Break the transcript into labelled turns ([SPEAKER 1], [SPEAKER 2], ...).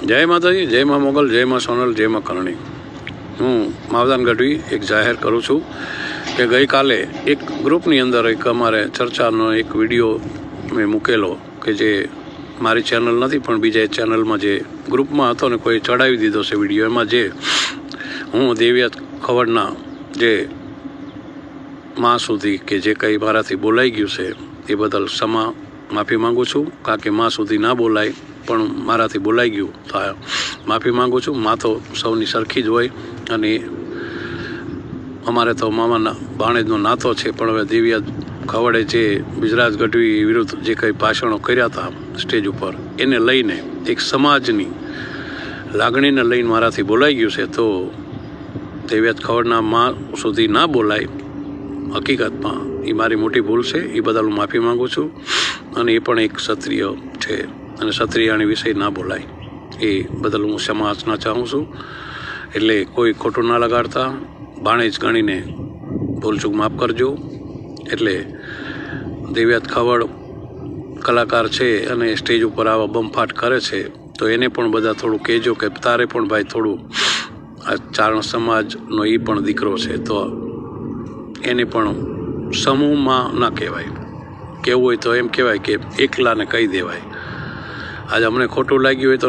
[SPEAKER 1] જય માતાજી, જય મા મોગલ, જય મા સોનલ, જય મા કરણી। હું માવદાન ગઢવી એક જાહેર કરું છું કે ગઈકાલે એક ગ્રુપની અંદર એક અમારે ચર્ચાનો એક વિડીયો મેં મૂકેલો કે જે મારી ચેનલ નથી પણ બીજા ચેનલમાં જે ગ્રુપમાં હતો ને કોઈ ચડાવી દીધો છે વિડીયો। એમાં જે હું દેવિયાત ખવડના જે માં સુધી કે જે કંઈ મારાથી બોલાઈ ગયું છે એ બદલ માફી માગું છું, કારણ કે માં સુધી ના બોલાય પણ મારાથી બોલાઈ ગયું તો માફી માગું છું। માં તો સૌની સરખી જ હોય અને અમારે તો મામાના ભાણેજનો નાતો છે, પણ હવે દેવિયાત ખવડે જે ગુજરાત ગઢવી વિરુદ્ધ જે કંઈ ભાષણો કર્યા હતા સ્ટેજ ઉપર એને લઈને એક સમાજની લાગણીને લઈને મારાથી બોલાઈ ગયું છે, તો દેવિયાત ખવડના માં સુધી ના બોલાય, હકીકતમાં એ મારી મોટી ભૂલ છે, એ બદલ હું માફી માગું છું। અને એ પણ એક ક્ષત્રિય છે અને ક્ષત્રિયાણી વિષય ના બોલાય એ બદલ હું ક્ષમા યાચના ચાહું છું। એટલે કોઈ ખોટું ના લગાડતા, ભાણેજ ગણીને ભૂલચૂક માફ કરજો। એટલે દેવિયાત ખવડ કલાકાર છે અને સ્ટેજ ઉપર આવા બમફાટ કરે છે, તો એને પણ બધા થોડું કહેજો કે તારે પણ ભાઈ થોડું આ ચારણ સમાજનો એ પણ દીકરો છે, તો એને પણ સમૂહમાં ના કહેવાય, કહેવું હોય તો એમ કહેવાય કે એકલાને કહી દેવાય। આજે અમને ખોટું લાગ્યું હોય તો